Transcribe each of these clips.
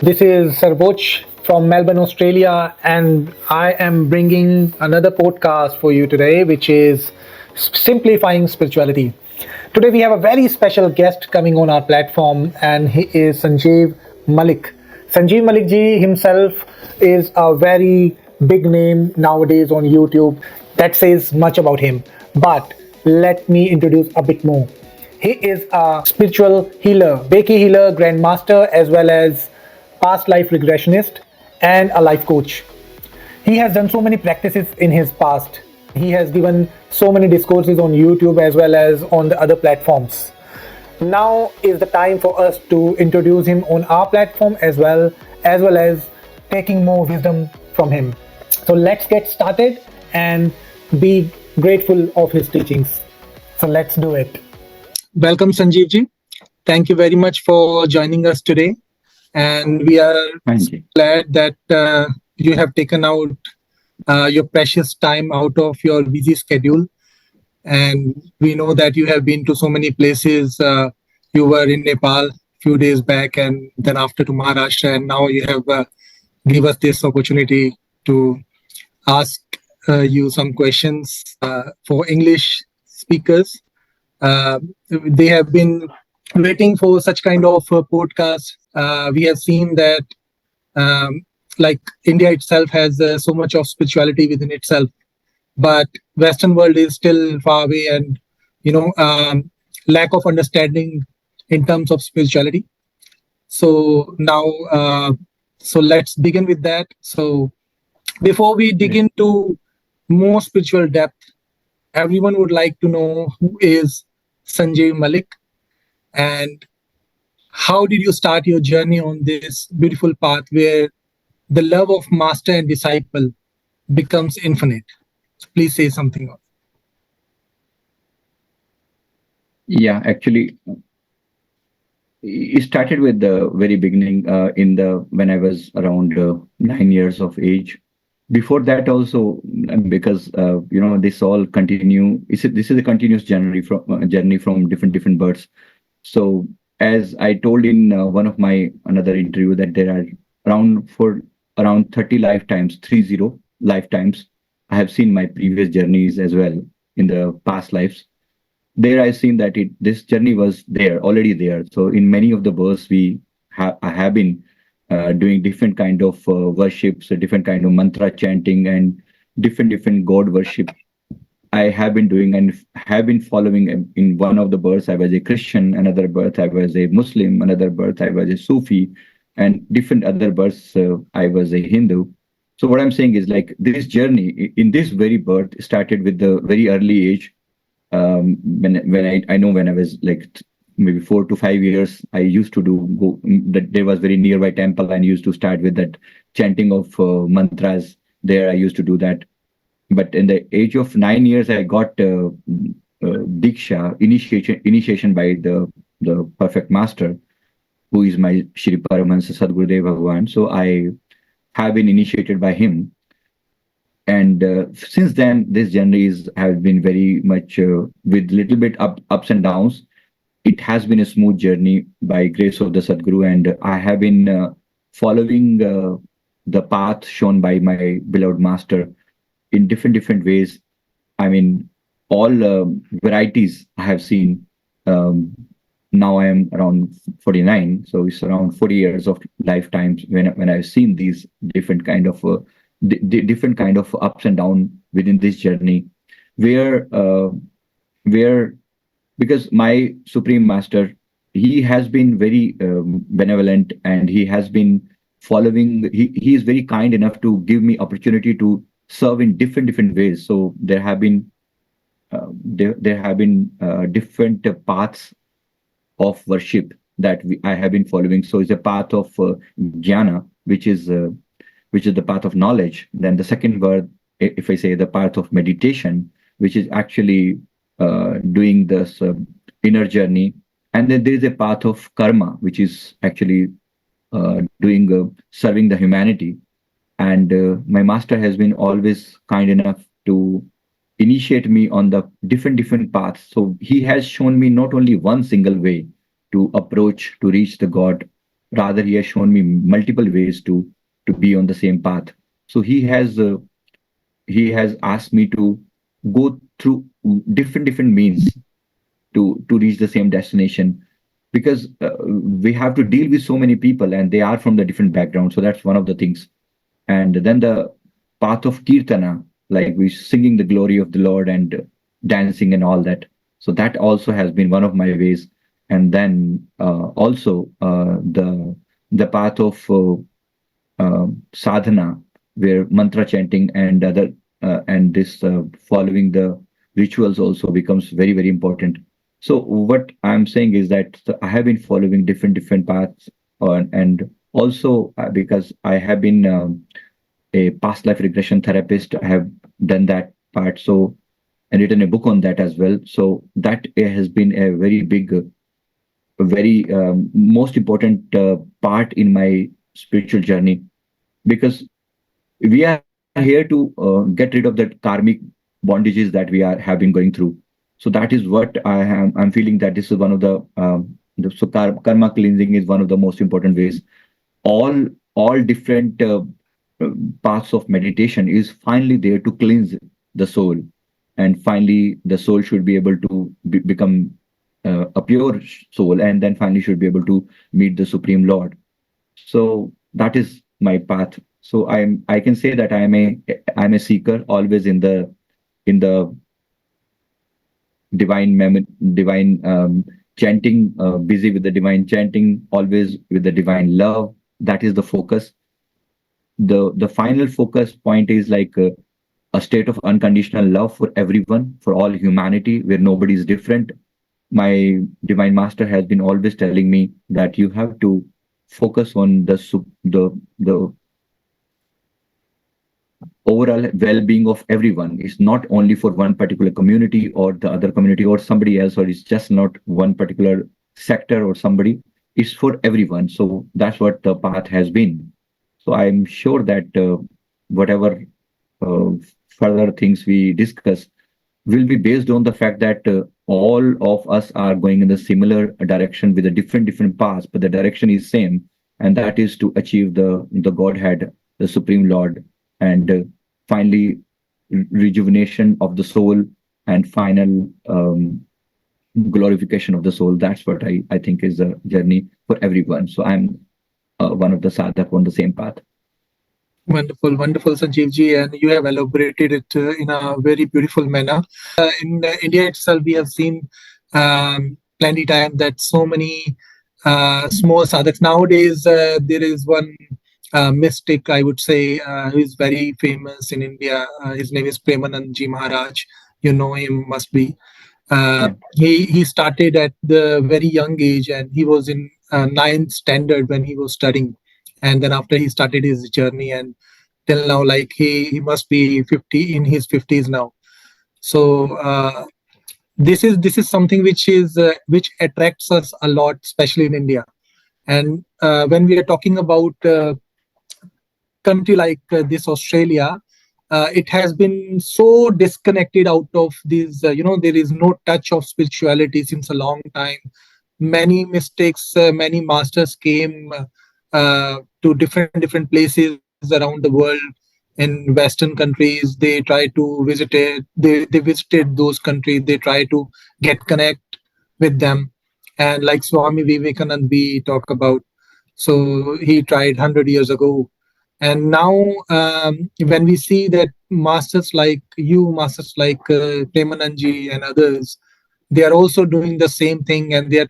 This is Sarvoch from Melbourne, Australia, and I am bringing another podcast for you today, which is Simplifying Spirituality. Today, we have a very special guest coming on our platform, and he is Sanjiv Malik. Sanjiv Malik ji himself is a very big name nowadays on YouTube. That says much about him. But let me introduce a bit more. He is a spiritual healer, Reiki healer, grandmaster, as well as past life regressionist and a life coach. He has done so many practices in his past. He has given so many discourses on YouTube as well as on the other platforms. Now is the time for us to introduce him on our platform as well as taking more wisdom from him. So let's get started and be grateful of his teachings. So let's do it. Welcome, Sanjeev ji. Thank you very much for joining us today. And we are glad that you have taken out your precious time out of your busy schedule. And we know that you have been to so many places. You were in Nepal a few days back, and then after to Maharashtra, and now you have give us this opportunity to ask you some questions for English speakers. They have been waiting for such kind of podcast. We have seen that like India itself has so much of spirituality within itself, but Western world is still far away, and lack of understanding in terms of spirituality. So now, so let's begin with that. So before we dig into more spiritual depth, everyone would like to know who is Sanjiv Malik, and how did you start your journey on this beautiful path where the love of master and disciple becomes infinite? So please say something. Yeah, actually, it started with the very beginning when I was around 9 years of age. Before that also, because this all continue. This is a continuous journey from different births. So as I told in one of my another interview that there are around 30 lifetimes, 30 lifetimes. I have seen my previous journeys as well in the past lives. There I've seen that this journey was already there. So in many of the births I have been doing different kind of worships, different kind of mantra chanting, and different god worship. I have been doing and have been following. In one of the births, I was a Christian. Another birth, I was a Muslim. Another birth, I was a Sufi, and different other births, I was a Hindu. So what I'm saying is, like, this journey in this very birth started with the very early age. When I was like maybe 4 to 5 years, I used to go. That there was very nearby temple, and used to start with that chanting of mantras. There, I used to do that. But in the age of 9 years, I got Diksha, initiation by the perfect master, who is my Shri Paramahansa Sadgurudev Bhagwan. So I have been initiated by him. And since then, this journey has been very much with little bit ups and downs. It has been a smooth journey by grace of the Sadguru, and I have been following the path shown by my beloved master in different ways. I mean, all varieties I have seen. Now I am around 49, so it's around 40 years of lifetimes when I've seen these different kind of ups and downs within this journey, where because my supreme master, he has been very benevolent, and he has been following. He is very kind enough to give me opportunity to serve in different ways. So there have been different paths of worship that I have been following. So it's a path of jnana, which is the path of knowledge. Then the second word, if I say, the path of meditation, which is actually doing this inner journey. And then there is a path of karma, which is actually doing serving the humanity. And my master has been always kind enough to initiate me on the different paths. So he has shown me not only one single way to approach to reach the God, Rather, he has shown me multiple ways to be on the same path. So he has asked me to go through different means to reach the same destination, because we have to deal with so many people and they are from the different backgrounds. So that's one of the things. And then the path of kirtana, like we singing the glory of the Lord and dancing and all that. So that also has been one of my ways. And then also the path of sadhana, where mantra chanting and other and this following the rituals also becomes very important. So what I'm saying is that I have been following different paths, and also because I have been a past life regression therapist, I have done that part. So and written a book on that as well. So that has been a very big, very most important part in my spiritual journey, because we are here to get rid of the karmic bondages that we are have been going through. So that is what I'm feeling, that this is one of the karma cleansing is one of the most important ways. All different paths of meditation is finally there to cleanse the soul, and finally the soul should be able to become a pure soul, and then finally should be able to meet the Supreme Lord. So that is my path. So I can say that I'm a seeker, always in the divine chanting, busy with the divine chanting, always with the divine love. That is the focus. The final focus point is like a state of unconditional love for everyone, for all humanity, where nobody is different. My divine master has been always telling me that you have to focus on the overall well-being of everyone. It's not only for one particular community or the other community or somebody else, or it's just not one particular sector or somebody. It's for everyone. So that's what the path has been. So I'm sure that whatever uh, further things we discuss will be based on the fact that all of us are going in the similar direction with a different paths, but the direction is same, and that is to achieve the Godhead, the Supreme Lord, and finally rejuvenation of the soul, and final glorification of the soul. That's what I think is a journey for everyone. So I'm one of the sadhak on the same path. Wonderful, wonderful, Sanjeev ji, and you have elaborated it in a very beautiful manner. In India itself, we have seen plenty time that so many small sadhaks. Nowadays, there is one mystic, I would say, who is very famous in India. His name is Premanandji Maharaj. You know him, must be. Yeah. He started at the very young age, and he was in ninth standard when he was studying, and then after he started his journey, and till now, like he must be 50, in his 50s now. So this is something which attracts us a lot, especially in India. And when we are talking about country like this Australia, it has been so disconnected out of these. There is no touch of spirituality since a long time. Many mistakes, many masters came to different places around the world. In Western countries, they try to visit it. They visited those countries. They try to get connect with them. And like Swami Vivekanand, we talk about. So he tried 100 years ago, and now when we see that masters like you, masters like Premanandji and others, they are also doing the same thing, and they are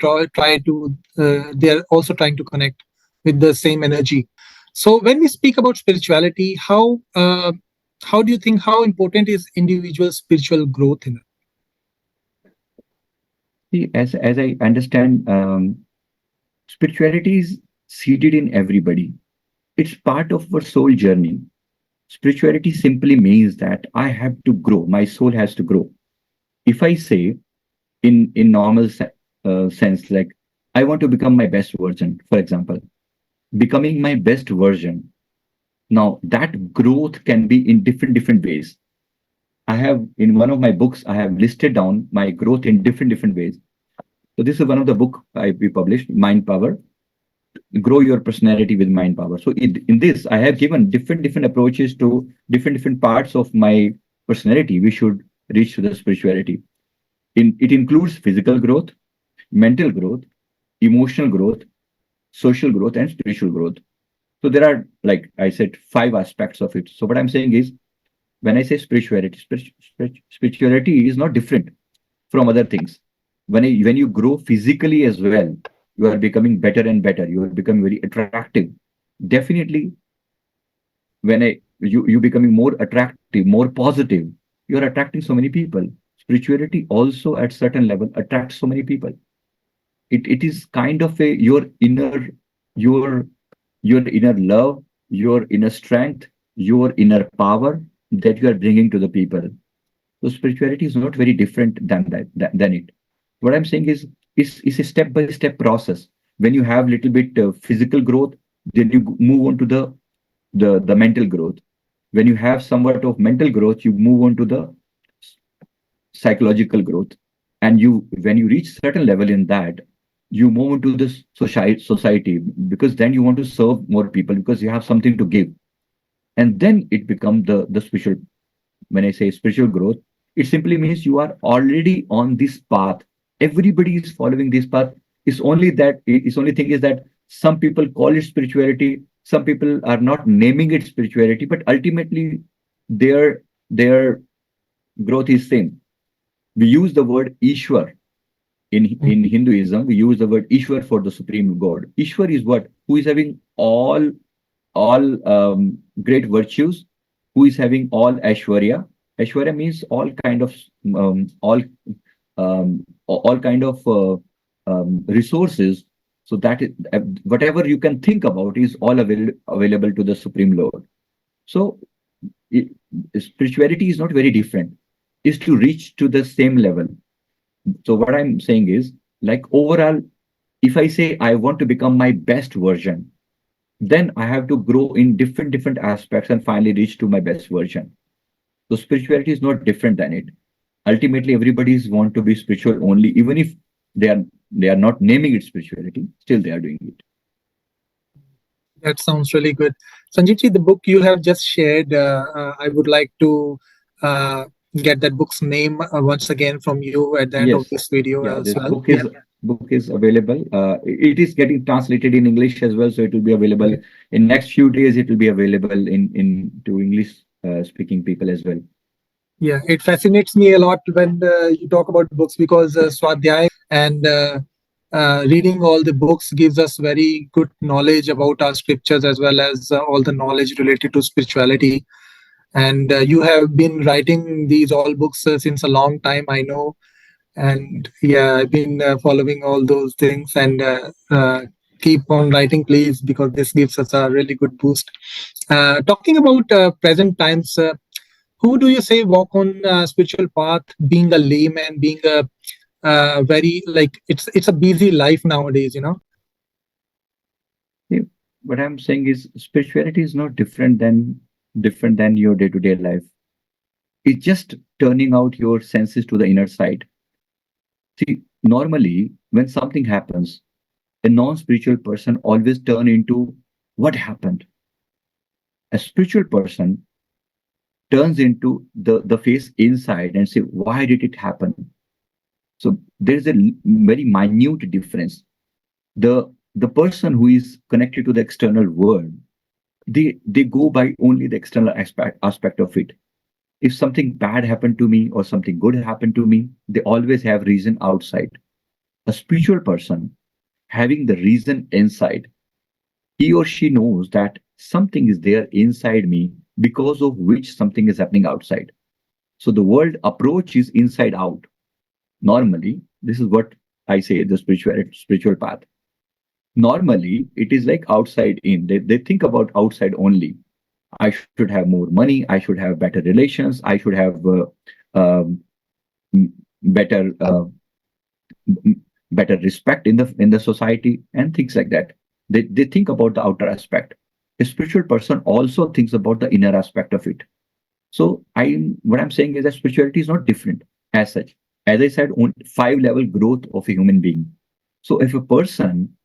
also trying to connect with the same energy. So when we speak about spirituality, how do you think, how important is individual spiritual growth in it? See, as I understand, spirituality is seated in everybody. It's part of our soul journey. Spirituality simply means that I have to grow. My soul has to grow. If I say in normal sense, like I want to become my best version, for example, becoming my best version. Now that growth can be in different ways. I have in one of my books, I have listed down my growth in different ways. So this is one of the book we published, Mind Power. grow your personality with mind power. So in this, I have given different approaches to different parts of my personality. We should reach to the spirituality. It includes physical growth, mental growth, emotional growth, social growth, and spiritual growth. So there are, like I said, 5 aspects of it. So what I'm saying is, when I say spirituality, spirituality is not different from other things. When you grow physically as well, you are becoming better and better. You are becoming very attractive. Definitely, when you becoming more attractive, more positive, you are attracting so many people. Spirituality also at certain level attracts so many people. It is kind of a your your inner love, your inner strength, your inner power that you are bringing to the people. So spirituality is not very different than it. What I'm saying is, it's a step-by-step process. When you have little bit physical growth, then you move on to the mental growth. When you have somewhat of mental growth, you move on to the psychological growth. And when you reach certain level in that, you move into this society, because then you want to serve more people because you have something to give. And then it becomes the spiritual. When I say spiritual growth, it simply means you are already on this path. Everybody is following this path. It's only thing is that some people call it spirituality, some people are not naming it spirituality, but ultimately their growth is same. We use the word Ishwar. In Hinduism, we use the word Ishwar for the supreme God. Ishwar is what? Who is having all great virtues, who is having all Aishwarya. Aishwarya means all kind of all kind of resources. So that is, whatever you can think about is all available to the Supreme Lord. So it, spirituality is not very different. Is to reach to the same level. So what I'm saying is, like, overall, if I say I want to become my best version, then I have to grow in different aspects and finally reach to my best version. So spirituality is not different than it. Ultimately, everybody's want to be spiritual only, even if they are not naming it spirituality, still they are doing it. That sounds really good. Sanjeevji, the book you have just shared, I would like to uh, get that book's name once again from you at the end of Yes. this video Yeah, as this well. book is available. It is getting translated in English as well, so it will be available in next few days. It will be available in to English speaking people as well. Yeah, it fascinates me a lot when you talk about books, because Swadhyay and reading all the books gives us very good knowledge about our scriptures, as well as all the knowledge related to spirituality. And you have been writing these all books since a long time, I know. And yeah, I've been following all those things, and keep on writing, please, because this gives us a really good boost. Talking about present times, who do you say walk on spiritual path, being a layman, being a very, like, it's a busy life nowadays, you know? Yeah, what I'm saying is, spirituality is not different than your day-to-day life. It's just turning out your senses to the inner side. See, normally when something happens, a non-spiritual person always turn into what happened. A spiritual person turns into the face inside and say, why did it happen? So there's a very minute difference. The person who is connected to the external world, they go by only the external aspect of it. If something bad happened to me or something good happened to me, they always have reason outside. A spiritual person having the reason inside, he or she knows that something is there inside me because of which something is happening outside. So the world approach is inside out. Normally, this is what I say, the spiritual path. Normally, it is like outside in. They think about outside only. I should have more money. I should have better relations. I should have um, better better respect in the society and things like that. They think about the outer aspect. A spiritual person also thinks about the inner aspect of it. So what I'm saying is that spirituality is not different as such. As I said, on 5 level growth of a human being. So if a person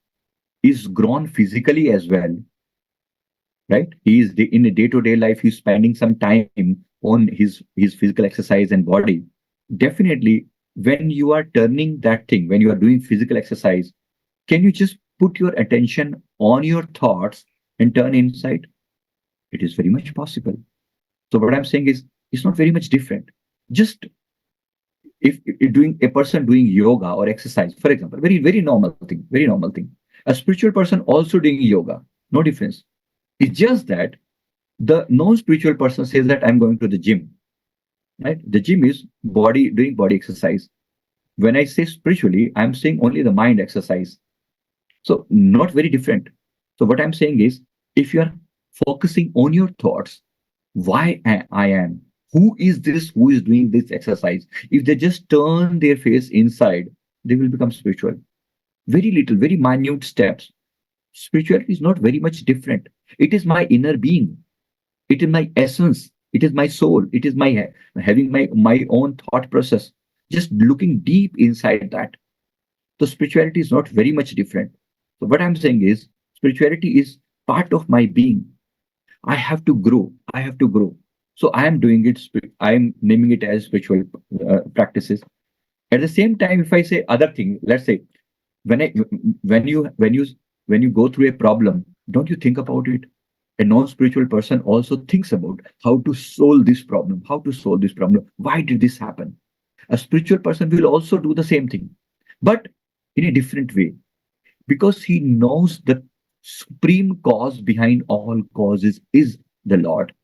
is grown physically as well, right? He is in a day-to-day life, he's spending some time on his physical exercise and body. Definitely, when you are turning that thing, when you are doing physical exercise, can you just put your attention on your thoughts and turn inside? It is very much possible. So what I'm saying is, it's not very much different. Just if doing a person doing yoga or exercise, for example, very normal thing, very normal thing. A spiritual person also doing yoga, no difference. It's just that the non-spiritual person says that I'm going to the gym, right? The gym is body doing body exercise. When I say spiritually, I'm saying only the mind exercise. So not very different. So what I'm saying is, if you are focusing on your thoughts, why I am, who is this who is doing this exercise? If they just turn their face inside, they will become spiritual. Very little, very minute steps. Spirituality is not very much different. It is my inner being. It is my essence. It is my soul. It is my having my own thought process. Just looking deep inside that. So spirituality is not very much different. So what I'm saying is, spirituality is part of my being. I have to grow. I have to grow. So I am doing it. I am naming it as spiritual practices. At the same time, if I say other thing, let's say when I when you when you when you go through a problem, don't you think about it? A non-spiritual person also thinks about how to solve this problem. How to solve this problem? Why did this happen? A spiritual person will also do the same thing, but in a different way, because he knows the supreme cause behind all causes is the Lord.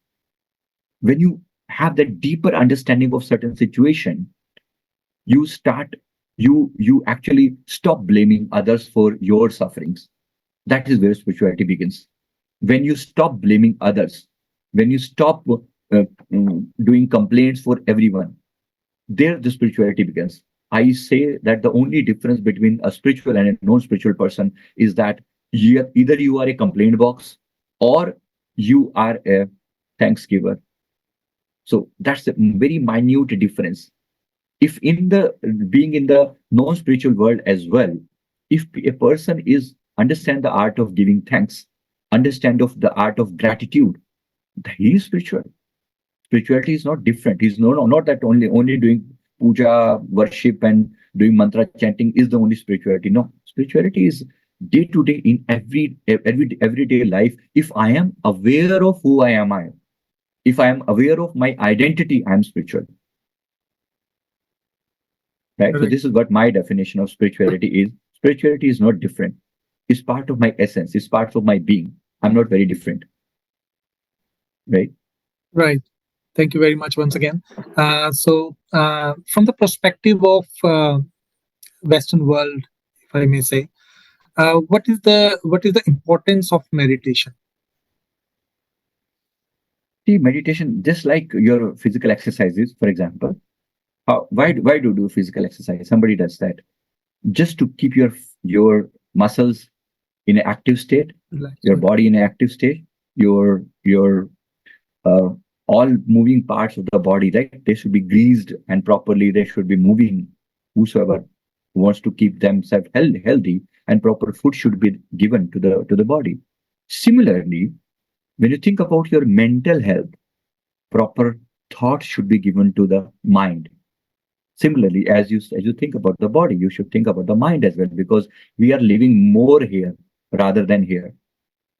When you have that deeper understanding of certain situation, you start you actually stop blaming others for your sufferings. That is where spirituality begins. When you stop blaming others, when you stop doing complaints for everyone, there the spirituality begins. I say that the only difference between a spiritual and a non-spiritual person is that either you are a complaint box or you are a thanks giver. So that's a very minute difference. If in the being in the non-spiritual world as well, if a person is understand the art of giving thanks, understand of the art of gratitude, he is spiritual. Spirituality is not different. He's not that only doing puja, worship, and doing mantra chanting is the only spirituality. No, spirituality is day to day in everyday life. If I am aware of who I am, if I am aware of my identity, I am spiritual. Right. So this is what my definition of spirituality is. Spirituality is not different. It's part of my essence. It's part of my being. I'm not very different. Right. Right. Thank you very much once again. From the perspective of Western world, if I may say, what is the importance of meditation? See, meditation, just like your physical exercises, for example, why do you do physical exercise? Somebody does that just to keep your muscles in an active state, your body in an active state, your all moving parts of the body, right? They should be greased and properly. They should be moving. Whosoever wants to keep themselves healthy, and proper food should be given to the body. Similarly, when you think about your mental health, proper thought should be given to the mind. Similarly, as you think about the body, you should think about the mind as well, because we are living more here rather than here.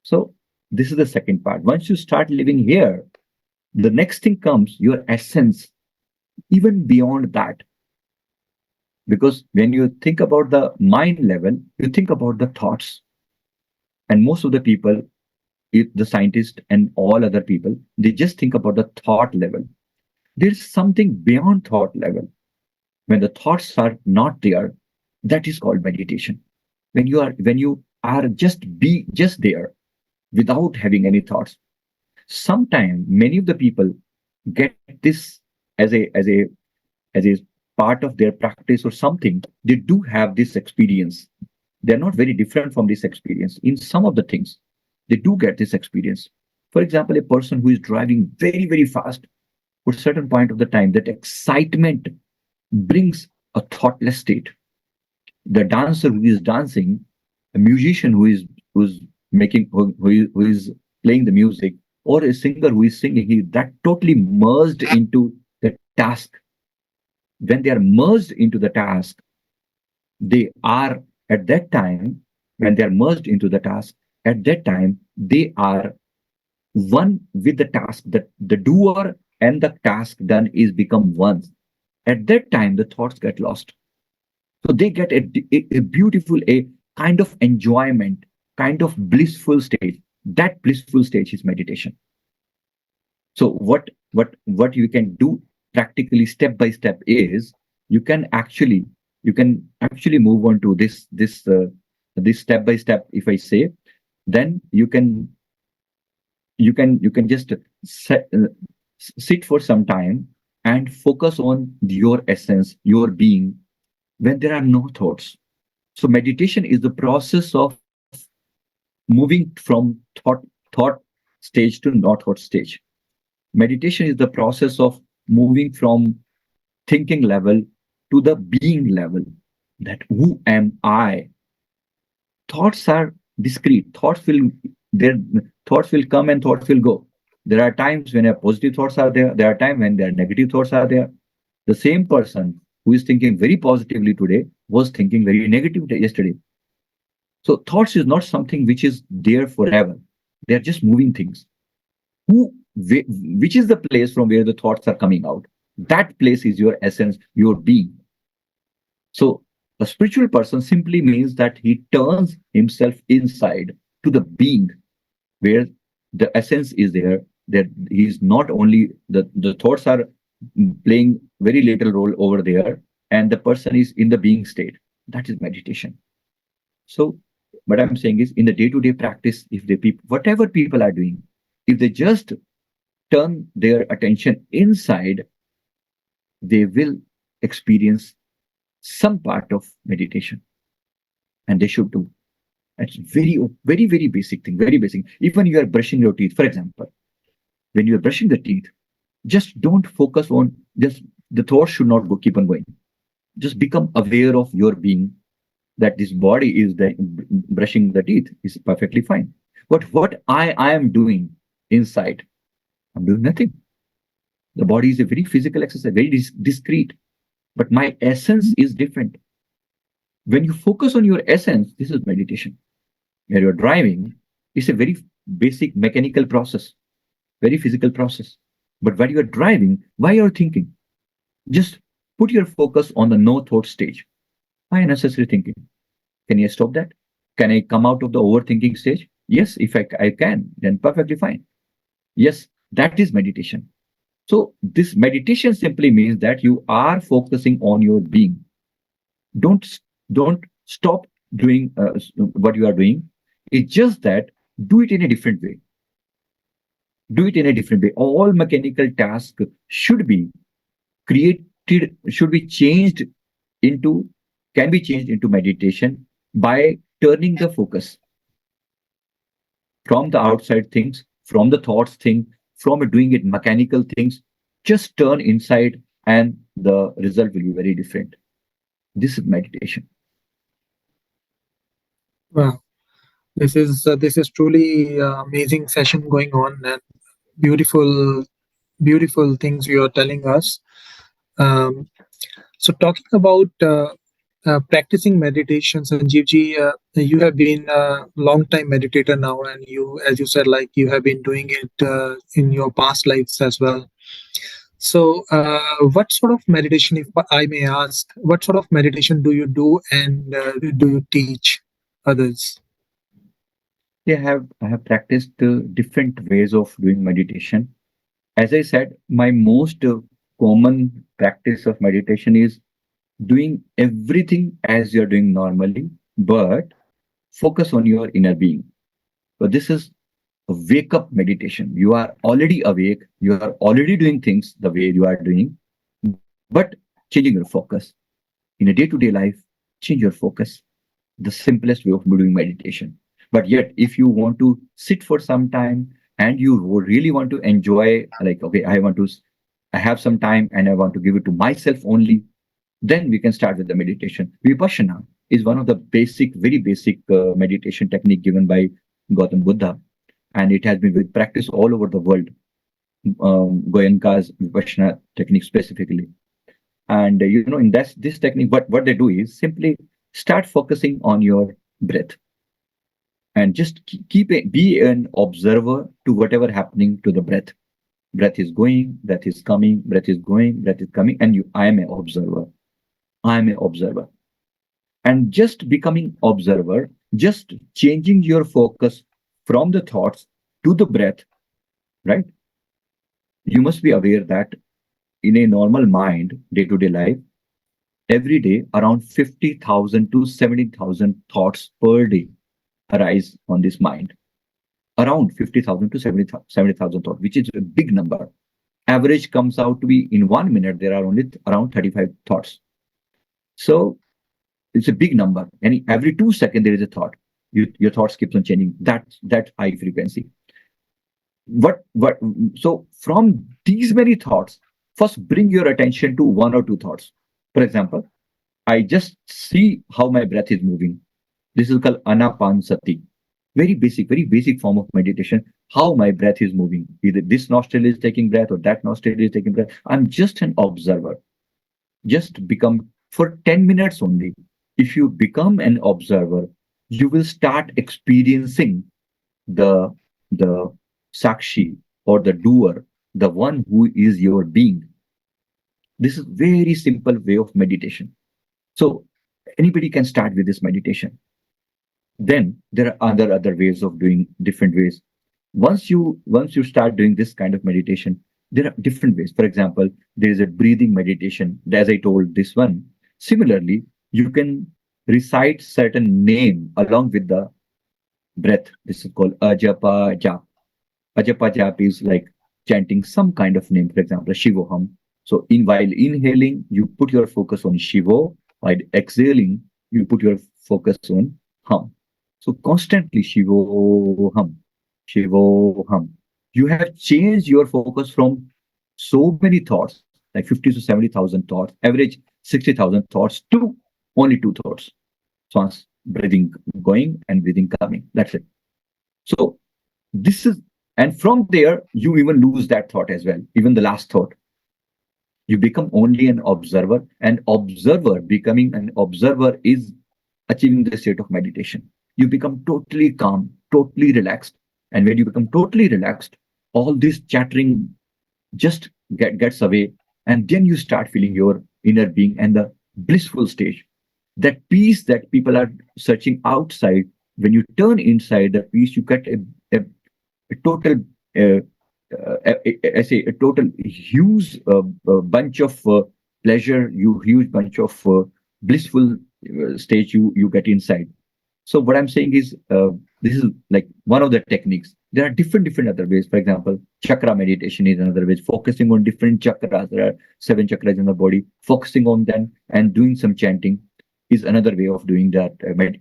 So this is the second part. Once you start living here, the next thing comes your essence, even beyond that. Because when you think about the mind level, you think about the thoughts. And most of the people, the scientists and all other people, they just think about the thought level. There's something beyond thought level. When the thoughts are not there, that is called meditation. When you are just there without having any thoughts. Sometimes many of the people get this as a part of their practice or something. They do have this experience. They're not very different from this experience. In some of the things, they do get this experience. For example, a person who is driving very, very fast, at a certain point of the time, that excitement brings a thoughtless state. The dancer who is dancing, a musician who is who's making who is playing the music, or a singer who is singing, that totally merged into the task. When they are merged into the task, they are at that time, when they are merged into the task, at that time they are one with the task. That the doer and the task done is become one. At that time the thoughts get lost. So they get a beautiful, a kind of enjoyment, kind of blissful state. That blissful stage is meditation. So what you can do practically step by step is, you can actually move on to this step by step. If I say, then you can just sit for some time and focus on your essence, your being, when there are no thoughts. So meditation is the process of moving from thought stage to not thought stage. Meditation is the process of moving from thinking level to the being level. That who am I? Thoughts are discrete. Their thoughts will come and thoughts will go. There are times when positive thoughts are there. There are times when there are negative thoughts are there. The same person who is thinking very positively today was thinking very negative yesterday. So thoughts is not something which is there forever. They are just moving things. Which is the place from where the thoughts are coming out? That place is your essence, your being. So a spiritual person simply means that he turns himself inside to the being, where the essence is there. That he is not only the thoughts are playing very little role over there, and the person is in the being state. That is meditation. So what I'm saying is, in the day-to-day practice, if whatever people are doing, if they just turn their attention inside, they will experience some part of meditation, and they should do. It's very basic thing, very basic. Even you are brushing your teeth, for example, when you are brushing the teeth, just don't focus on just the thoughts should not keep on going. Just become aware of your being, that this body is brushing the teeth is perfectly fine. But what I am doing inside, I'm doing nothing. The body is a very physical exercise, very discrete, but my essence is different. When you focus on your essence, this is meditation. When you're driving, it's a very basic mechanical process, very physical process. But when you're driving, why you're thinking? Just put your focus on the no thought stage. Why unnecessary thinking? Can you stop that? Can I come out of the overthinking stage? Yes, if I can, then perfectly fine. Yes, that is meditation. So this meditation simply means that you are focusing on your being. Don't stop doing what you are doing. It's just that do it in a different way. Do it in a different way. All mechanical tasks should be created, should be changed into, can be changed into meditation by turning the focus from the outside things, from the thoughts thing, from doing it mechanical things. Just turn inside and the result will be very different. This is meditation. Wow, this is truly amazing session going on, and beautiful things you are telling us. Um, so talking about practicing meditation, Sanjeev ji, you have been a long time meditator now, and you, as you said, like you have been doing it in your past lives as well. So, what sort of meditation, if I may ask, what sort of meditation do you do, and do you teach others? I have practiced different ways of doing meditation. As I said, my most common practice of meditation is doing everything as you're doing normally, but focus on your inner being. So this is a wake up meditation. You are already awake, you are already doing things the way you are doing, but changing your focus. In a day-to-day life, change your focus. The simplest way of doing meditation. But yet, if you want to sit for some time and you really want to enjoy, like, okay, I have some time and I want to give it to myself only, then we can start with the meditation, Vipassana. is one of the very basic meditation technique given by Gautam Buddha, and it has been with practice all over the world. Goenka's Vipassana technique specifically. And in this technique, what they do is simply start focusing on your breath, and just be an observer to whatever happening to the breath. Breath is going, breath is coming, breath is going, breath is coming, and I am an observer. I am an observer. And just becoming observer, just changing your focus from the thoughts to the breath, right? You must be aware that in a normal mind, day-to-day life, every day around 50,000 to 70,000 thoughts per day arise on this mind. Around 50,000 to 70,000 thoughts, which is a big number. Average comes out to be in 1 minute, there are only around 35 thoughts. So it's a big number. And every 2 seconds, there is a thought. Your thoughts keeps on changing. That high frequency. So from these many thoughts, first bring your attention to 1 or 2 thoughts. For example, I just see how my breath is moving. This is called anapanasati. Very basic form of meditation. How my breath is moving. Either this nostril is taking breath or that nostril is taking breath. I'm just an observer. Just become, for 10 minutes only, if you become an observer, you will start experiencing the sakshi, or the doer, the one who is your being. This is very simple way of meditation. So anybody can start with this meditation. Then there are other ways of doing, different ways. Once you start doing this kind of meditation, there are different ways. For example, there is a breathing meditation, as I told this one. Similarly, you can recite certain name along with the breath. This is called ajapa jap. Ajapa jap is like chanting some kind of name, for example, Shivoham. So while inhaling, you put your focus on Shivo. While exhaling, you put your focus on Hum. So constantly Shivoham, Shivoham. You have changed your focus from so many thoughts, like 50 to 70,000 thoughts, average 60,000 thoughts, to only 2 thoughts. So breathing going and breathing coming. That's it. So this is, and from there, you even lose that thought as well, even the last thought. You become only an observer, and becoming an observer is achieving the state of meditation. You become totally calm, totally relaxed. And when you become totally relaxed, all this chattering just gets away. And then you start feeling your inner being and the blissful stage. That peace that people are searching outside, when you turn inside the peace, you get a total, I say, a total huge bunch of pleasure, huge bunch of blissful stage you get inside. So what I'm saying is, this is like one of the techniques. There are different other ways. For example, chakra meditation is another way, focusing on different chakras. There are 7 chakras in the body. Focusing on them and doing some chanting is another way of doing that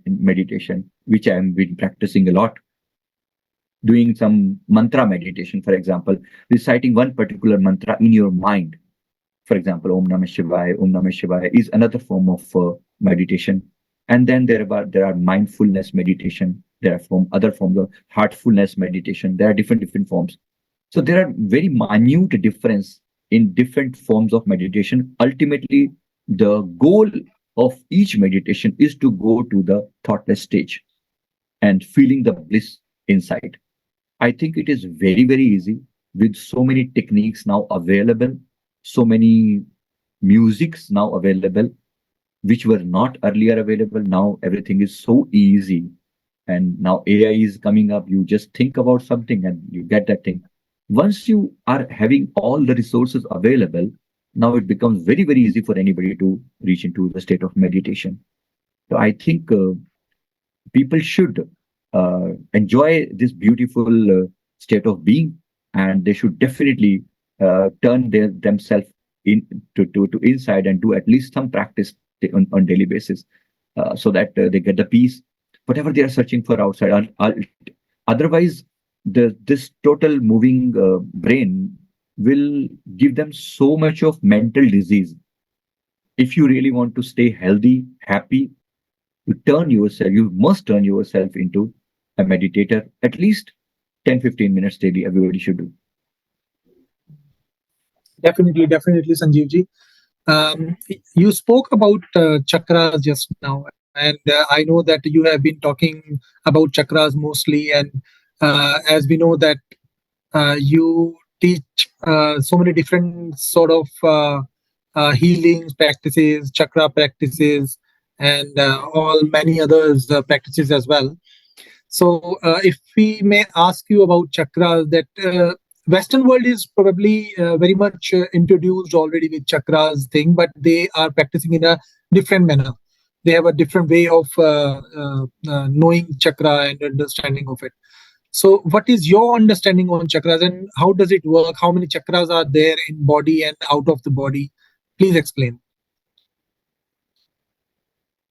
meditation, which I have been practicing a lot. Doing some mantra meditation, for example, reciting one particular mantra in your mind. For example, Om Namah Shivaya is another form of meditation. And then there are mindfulness meditation. There are other forms of heartfulness meditation. There are different forms. So there are very minute difference in different forms of meditation. Ultimately, the goal of each meditation is to go to the thoughtless stage and feeling the bliss inside. I think it is very easy, with so many techniques now available, so many musics now available, which were not earlier available. Now everything is so easy. And now AI is coming up. You just think about something and you get that thing. Once you are having all the resources available, now it becomes very easy for anybody to reach into the state of meditation. So I think people should enjoy this beautiful state of being, and they should definitely turn themselves to inside and do at least some practice on daily basis, so that they get the peace, whatever they are searching for outside. Otherwise, this total moving brain will give them so much of mental disease. If you really want to stay healthy, happy, You must turn yourself into a meditator at least 10-15 minutes daily. Everybody should do. Definitely, definitely, Sanjeev ji. You spoke about chakras just now, and I know that you have been talking about chakras mostly. And as we know that you teach so many different sort of healing practices, chakra practices, and all many others practices as well. So, if we may ask you about chakras, that Western world is probably very much introduced already with chakras thing, but they are practicing in a different manner. They have a different way of knowing chakra and understanding of it. So, what is your understanding on chakras, and how does it work? How many chakras are there in body and out of the body? Please explain.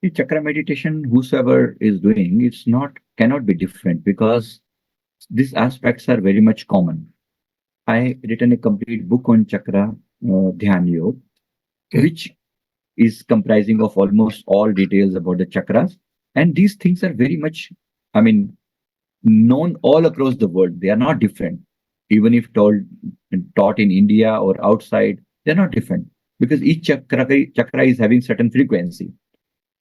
The chakra meditation, whosoever is doing, it's not cannot be different because these aspects are very much common. I written a complete book on chakra dhyan yoga, Okay. which is comprising of almost all details about the chakras, and these things are very much, I mean, known all across the world. They are not different, even if taught in India or outside. They're not different because each chakra is having certain frequency.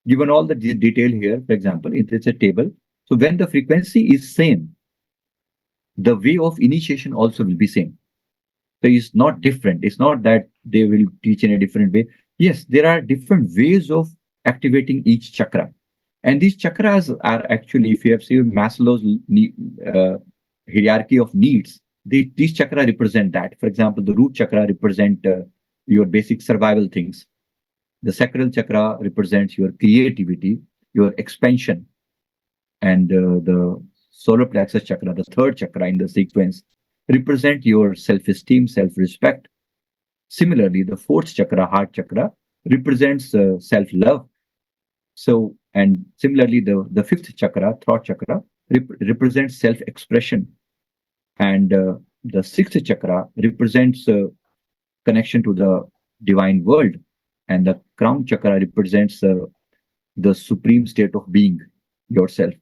Given all the detail here, for example, it's a table. So when the frequency is same, the way of initiation also will be same. So it's not different. It's not that they will teach in a different way. Yes, there are different ways of activating each chakra. And these chakras are actually, if you have seen Maslow's hierarchy of needs, these chakra represent that. For example, the root chakra represent your basic survival things. The sacral chakra represents your creativity, your expansion, and the solar plexus chakra, the third chakra in the sequence, represent your self-esteem, self-respect. Similarly, the fourth chakra, heart chakra, represents self-love. So, and similarly, the fifth chakra, throat chakra, represents self-expression, and the sixth chakra represents connection to the divine world, and the crown chakra represents the supreme state of being yourself.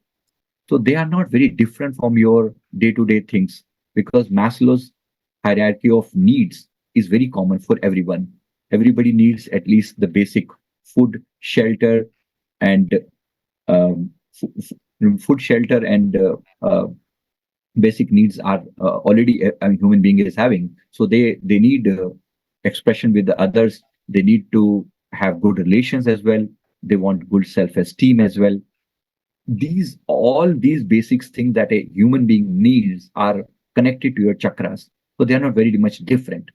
So they are not very different from your day-to-day things because Maslow's hierarchy of needs is very common for everyone. Everybody needs at least the basic food, shelter, and um, food, shelter, and basic needs are already a human being is having. So they need expression with the others. They need to have good relations as well. They want good self-esteem as well. These basics things that a human being needs are connected to your chakras. So they are not very much different,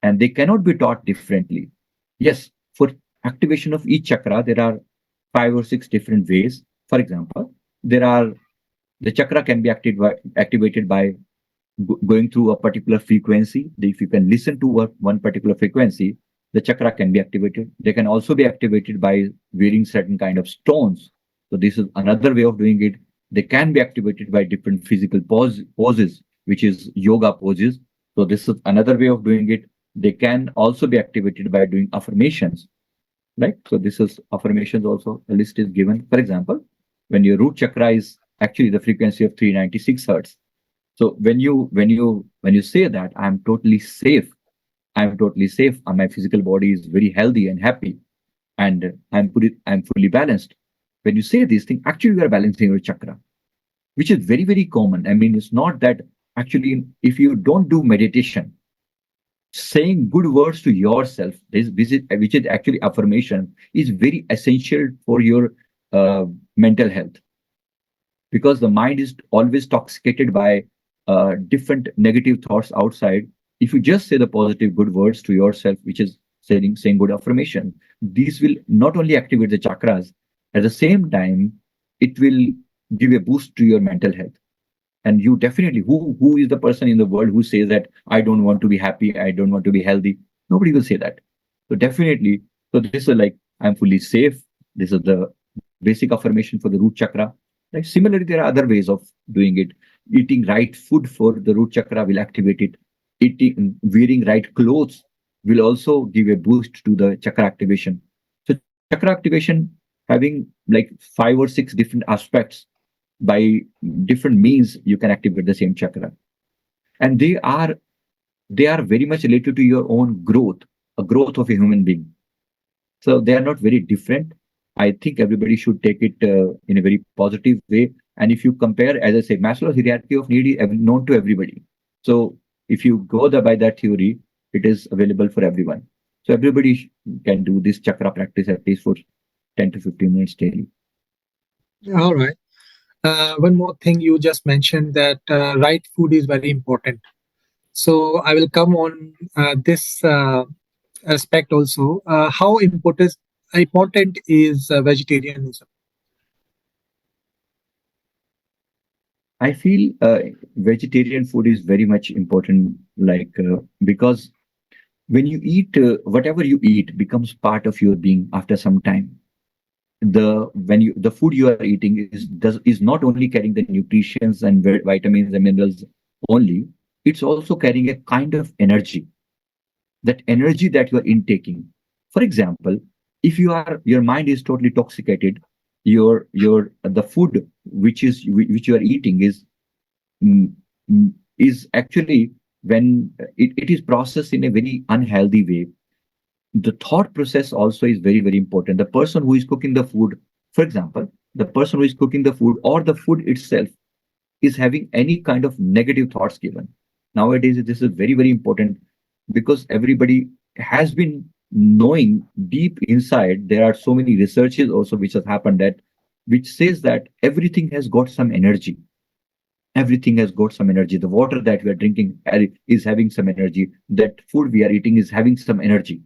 and they cannot be taught differently. Yes, for activation of each chakra, there are 5 or 6 different ways. For example, there are the chakra can be activated by going through a particular frequency. If you can listen to one particular frequency, the chakra can be activated. They can also be activated by wearing certain kind of stones. So this is another way of doing it. They can be activated by different physical poses, which is yoga poses. So this is another way of doing it. They can also be activated by doing affirmations, right? So this is affirmations also. A list is given. For example, when your root chakra is actually the frequency of 396 hertz. So when you say that I'm totally safe, and my physical body is very healthy and happy, and I'm fully balanced. When you say these things, actually you are balancing your chakra, which is very, very common. I mean, it's not that actually if you don't do meditation, saying good words to yourself, which is actually affirmation, is very essential for your mental health, because the mind is always toxicated by different negative thoughts outside. If you just say the positive good words to yourself, which is saying good affirmation, these will not only activate the chakras, at the same time, it will give a boost to your mental health. And you definitely, who is the person in the world who says that I don't want to be happy, I don't want to be healthy? Nobody will say that. So definitely, so this is like I'm fully safe. This is the basic affirmation for the root chakra. Like similarly, there are other ways of doing it. Eating right food for the root chakra will activate it. Wearing right clothes will also give a boost to the chakra activation. So chakra activation having like 5 or 6 different aspects. By different means you can activate the same chakra, and they are very much related to your own growth, a growth of a human being. So they are not very different. I think everybody should take it in a very positive way. And if you compare, as I say, Maslow's hierarchy of need is known to everybody. So if you go by that theory, it is available for everyone. So everybody can do this chakra practice at least for 10 to 15 minutes daily. All right. One more thing you just mentioned, that right food is very important. So I will come on this aspect also. How important is vegetarianism? I feel vegetarian food is very much important, because when you eat, whatever you eat becomes part of your being after some time. The food you are eating is not only carrying the nutrients and vitamins and minerals only, it's also carrying a kind of energy, that energy that you are intaking. For example, if your mind is totally intoxicated, your the food which you are eating mm, is actually, when it is processed in a very unhealthy way. The thought process also is very, very important. The person who is cooking the food, for example, the person who is cooking the food or the food itself is having any kind of negative thoughts given. Nowadays, this is very, very important, because everybody has been knowing deep inside. There are so many researches also which has happened, that which says that everything has got some energy. Everything has got some energy. The water that we are drinking is having some energy. That food we are eating is having some energy.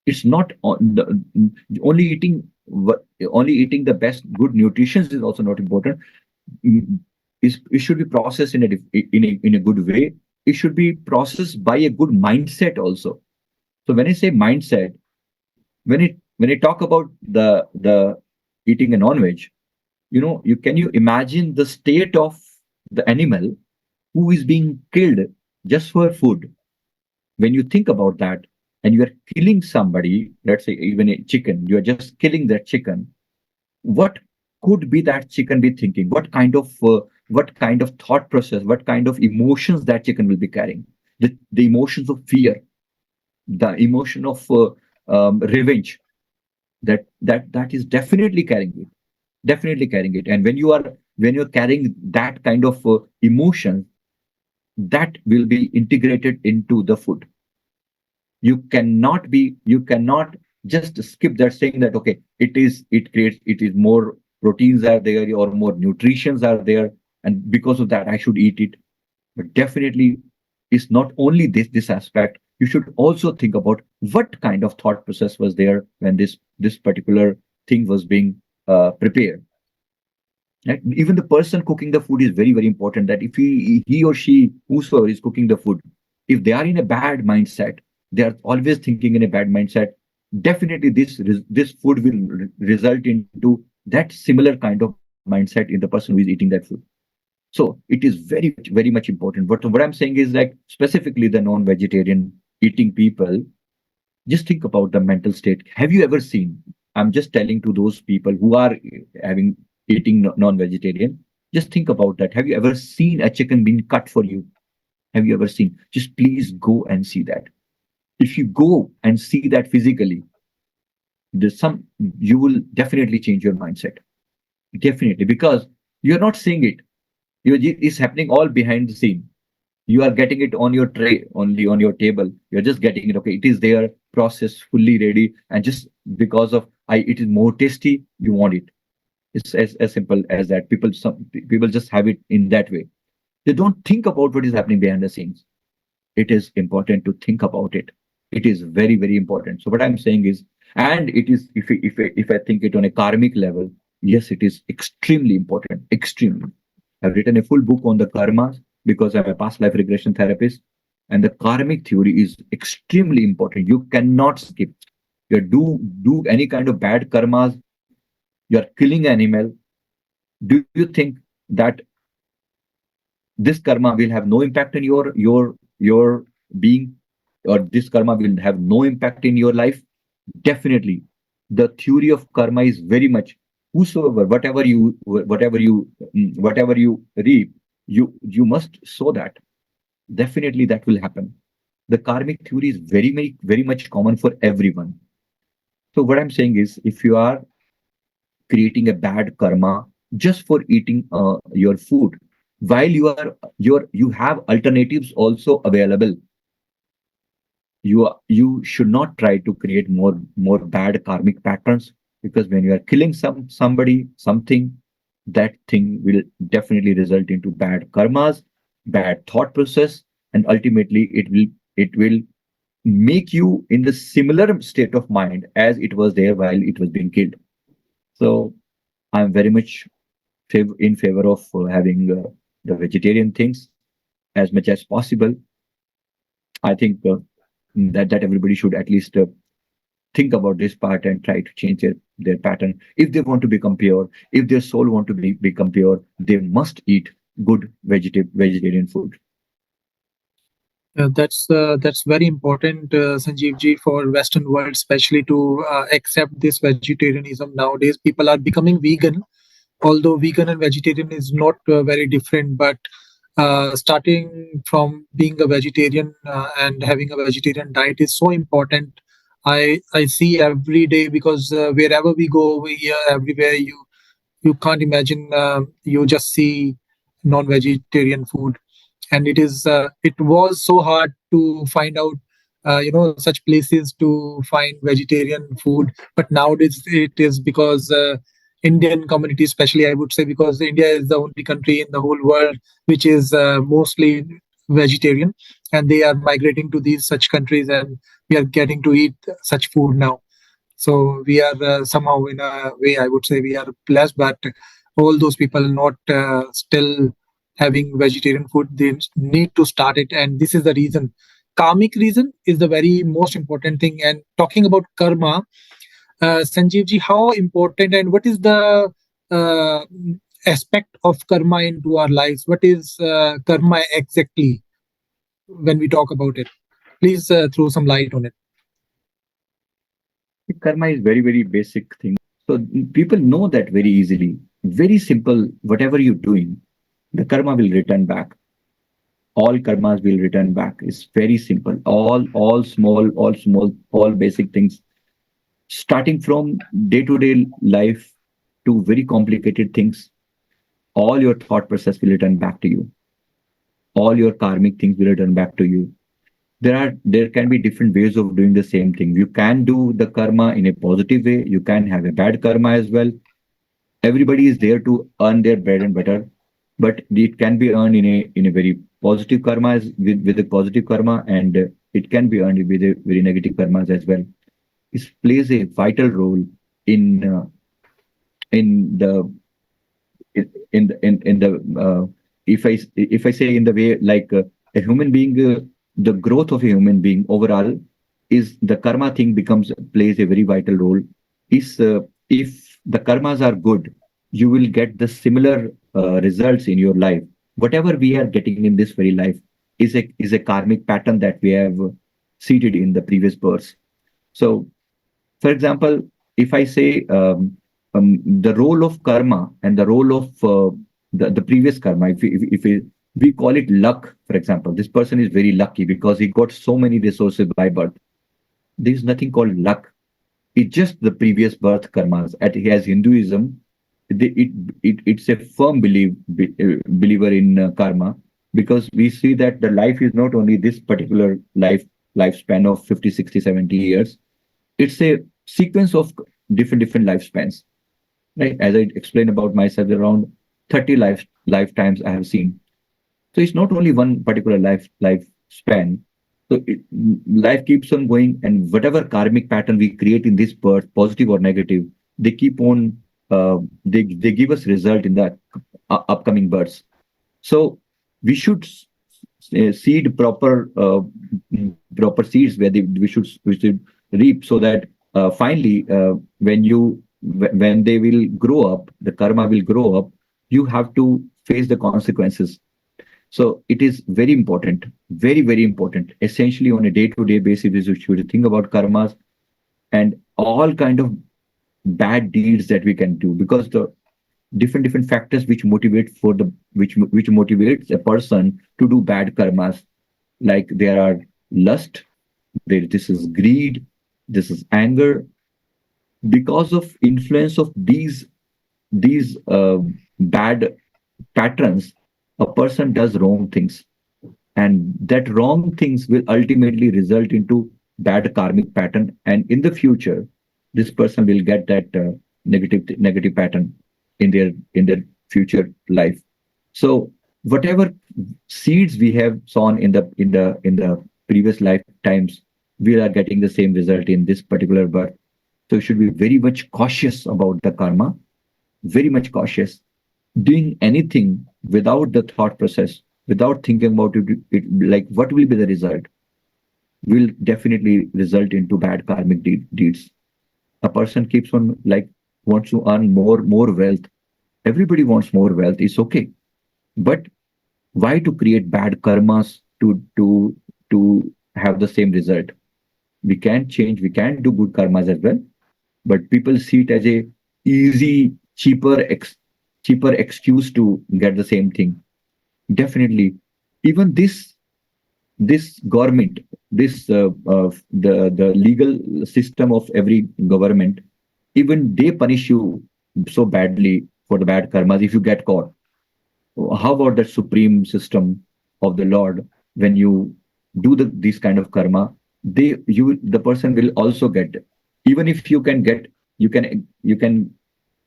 It's not only eating only eating the best good nutrition is also not important. Mm, it should be processed in a good way. It should be processed by a good mindset also. So when I say mindset, when I talk about the eating a non-veg, you imagine the state of the animal who is being killed just for food. When you think about that, and you are killing somebody, let's say even a chicken, you are just killing that chicken. What could be that chicken be thinking? What kind of thought process, what kind of emotions that chicken will be carrying? The emotions of fear, the emotion of revenge, that is definitely carrying it, definitely carrying it. And when you're carrying that kind of emotion, that will be integrated into the food. You cannot just skip that, saying that okay, it is more proteins are there or more nutritions are there, and because of that I should eat it. But definitely, it's not only this aspect. You should also think about what kind of thought process was there when this particular thing was being prepared. Right? Even the person cooking the food is very, very important. That if he or she, whosoever is cooking the food, if they are in a bad mindset, they are always thinking in a bad mindset. Definitely, this food will result into that similar kind of mindset in the person who is eating that food. So it is very, very much important. What I'm saying is, like, specifically the non-vegetarian eating people, just think about the mental state. Have you ever seen? I'm just telling to those people who are having eating non-vegetarian. Just think about that. Have you ever seen a chicken being cut for you? Have you ever seen? Just please go and see that. If you go and see that physically, there's some you will definitely change your mindset. Definitely, because you're not seeing it. It's happening all behind the scene. You are getting it on your tray, only on your table. You're just getting it. Okay, it is there, processed, fully ready, and just because of it is more tasty, you want it. It's as simple as that. Some people just have it in that way. They don't think about what is happening behind the scenes. It is important to think about it. It is very, very important. So what I'm saying is, and it is, if I think it on a karmic level, yes, it is extremely important. Extremely. I've written a full book on the karmas because I'm a past life regression therapist, and the karmic theory is extremely important. You cannot skip. You do any kind of bad karmas. You are killing an animal. Do you think that this karma will have no impact on your being, or this karma will have no impact in your life? Definitely. the theory of karma is very much whosoever, whatever you reap, you must sow that. Definitely that will happen. The karmic theory is very much common for everyone. So what I'm saying is, if you are creating a bad karma just for eating your food, while you have alternatives also available, you should not try to create more bad karmic patterns, because when you are killing somebody, something, that thing will definitely result into bad karmas, bad thought process, and ultimately it will make you in the similar state of mind as it was there while it was being killed. So I'm very much in favor of having the vegetarian things as much as possible. I think that everybody should at least think about this part and try to change their pattern. If they want to become pure, if their soul want to become pure, they must eat good vegetarian food. That's very important, Sanjeev ji, for Western world, especially to accept this vegetarianism. Nowadays, people are becoming vegan, although vegan and vegetarian is not very different, but starting from being a vegetarian and having a vegetarian diet is so important. I see every day, because wherever we go over here, everywhere you can't imagine, you just see non-vegetarian food. And it was so hard to find out such places to find vegetarian food. But nowadays it is, because Indian community, especially, I would say, because India is the only country in the whole world which is mostly vegetarian, and they are migrating to these such countries, and we are getting to eat such food now. So we are somehow, in a way, I would say, we are blessed. But all those people not still having vegetarian food, they need to start it. And this is the reason. Karmic reason is the very most important thing. And talking about karma, Sanjeev ji, how important and what is the uh, aspect of karma into our lives? What is karma exactly when we talk about it? Please throw some light on it. Karma is very basic thing. So people know that very easily. Very simple. Whatever you're doing, the karma will return back. All karmas will return back. It's very simple. All basic things, starting from day-to-day life to very complicated things. All your thought process will return back to you. All your karmic things will return back to you. There can be different ways of doing the same thing. You can do the karma in a positive way. You can have a bad karma as well. Everybody is there to earn their bread and butter, but it can be earned in a very positive karma, with a positive karma, and it can be earned with a very negative karmas as well. It plays a vital role in in the in the if I say in the way, like a human being, the growth of a human being overall is the karma thing becomes plays a very vital role. Is if the karmas are good, you will get the similar results in your life. Whatever we are getting in this very life is a karmic pattern that we have seeded in the previous births. So, for example, if I say the role of karma and the role of the previous karma, we call it luck, for example, this person is very lucky because he got so many resources by birth. There is nothing called luck. It's just the previous birth karmas. As Hinduism, it's a firm believer in karma, because we see that the life is not only this particular lifespan of 50, 60, 70 years. It's a sequence of different lifespans. Right? As I explained about myself, around 30 lifetimes I have seen. So it's not only one particular lifespan. So life keeps on going, and whatever karmic pattern we create in this birth, positive or negative, they keep on. They give us result in the upcoming births. So we should seed proper seeds where we should reap, so that finally when they will grow up, the karma will grow up. You have to face the consequences. So it is very important, very important. Essentially, on a day-to-day basis, you should think about karmas and all kind of bad deeds that we can do, because the different factors which motivate for the which motivates a person to do bad karmas, like there are lust, this is greed, this is anger. Because of influence of these bad patterns, a person does wrong things, and that wrong things will ultimately result into bad karmic pattern, and in the future this person will get that negative pattern in their future life. So whatever seeds we have sown in the previous lifetimes, we are getting the same result in this particular birth. So you should be very much cautious about the karma, very much cautious. Doing anything without the thought process, without thinking about it, like what will be the result, will definitely result into bad karmic deeds. A person keeps on like wants to earn more wealth. Everybody wants more wealth. It's okay, but why to create bad karmas to have the same result? We can change. We can do good karmas as well, but people see it as a easy, cheaper excuse to get the same thing. Definitely, even this government, this the legal system of every government, even they punish you so badly for the bad karmas if you get caught. How about the supreme system of the Lord? When you do this kind of karma, the person will also get. Even if you can get, you can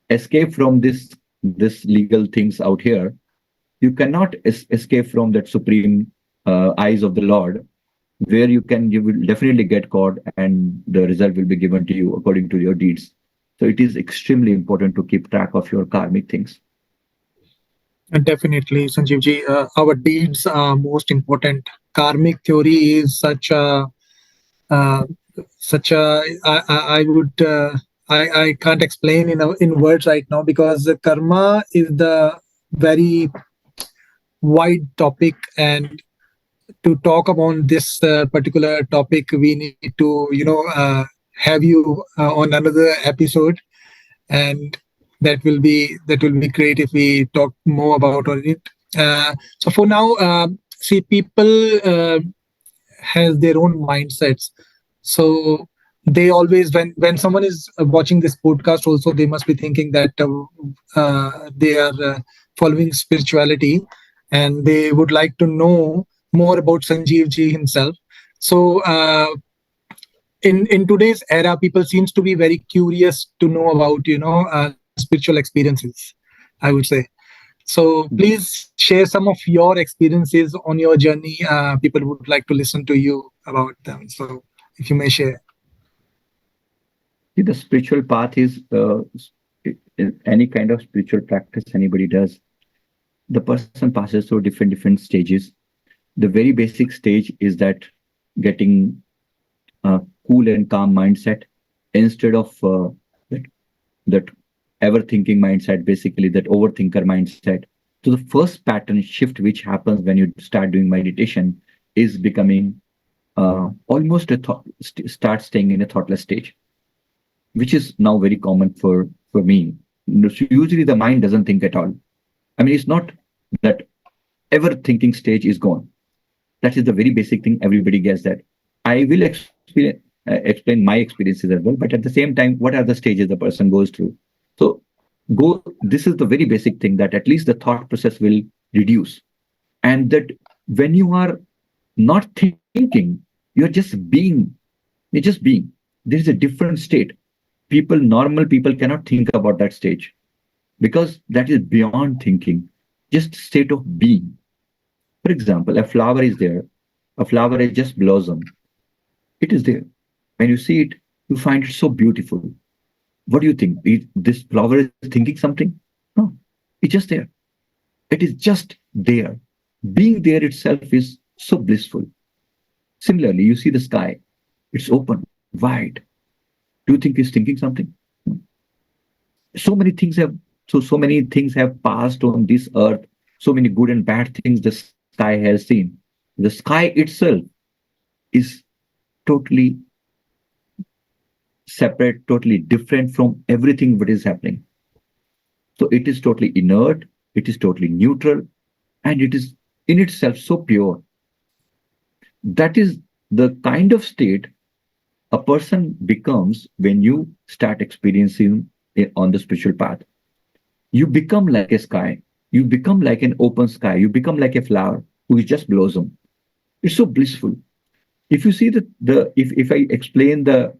escape from this legal things out here. You cannot escape from that supreme eyes of the Lord, where you will definitely get caught, and the result will be given to you according to your deeds. So it is extremely important to keep track of your karmic things. And definitely, Sanjeev ji, our deeds are most important. Karmic theory is uh, such a I would I can't explain in words right now, because the karma is the very wide topic, and to talk about this particular topic, we need to have you on another episode, and that will be great if we talk more about it. So for now, see, people has their own mindsets. So they always, when someone is watching this podcast, also they must be thinking that they are following spirituality, and they would like to know more about Sanjeev ji himself. So in today's era, people seems to be very curious to know about spiritual experiences, I would say. So please share some of your experiences on your journey. People would like to listen to you about them. So if you may share. See, the spiritual path is any kind of spiritual practice anybody does. The person passes through different stages. The very basic stage is that getting a cool and calm mindset instead of that, that ever thinking mindset, basically that overthinker mindset. So the first pattern shift which happens when you start doing meditation is becoming almost start staying in a thoughtless stage, which is now very common for me. So usually the mind doesn't think at all. I mean, it's not that ever thinking stage is gone. That is the very basic thing. Everybody gets that. I will explain my experiences as well, but at the same time, what are the stages the person goes through? So this is the very basic thing, that at least the thought process will reduce. And that when you are not thinking, you're just being. You're just being. There is a different state. Normal people cannot think about that stage, because that is beyond thinking, just state of being. For example, a flower is there. A flower is just blossom. It is there. When you see it, you find it so beautiful. What do you think? This flower is thinking something? No, it's just there. It is just there. Being there itself is so blissful. Similarly, you see the sky. It's open, wide. Do you think it's thinking something? No. So many things have passed on this earth. So many good and bad things the sky has seen. The sky itself is totally separate, totally different from everything what is happening. So it is totally inert, it is totally neutral, and it is in itself so pure. That is the kind of state a person becomes when you start experiencing it on the spiritual path. You become like a sky. You become like an open sky. You become like a flower who is just blossom. It's so blissful. If you see the if I explain the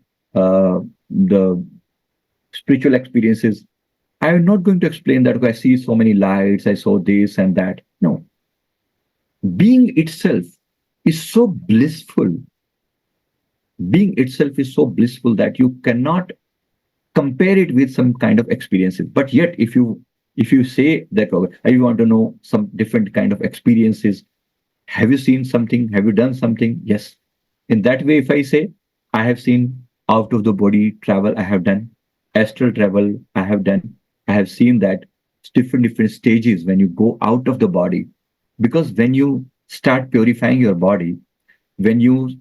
spiritual experiences, I'm not going to explain that, okay, I see so many lights, I saw this and that. No, being itself is so blissful. Being itself is so blissful that you cannot compare it with some kind of experiences. But yet, if you say that, okay, I want to know some different kind of experiences, have you seen something? Have you done something? Yes. In that way, if I say I have seen out of the body travel, I have done astral travel, I have done. I have seen that different stages when you go out of the body, because when you start purifying your body, when you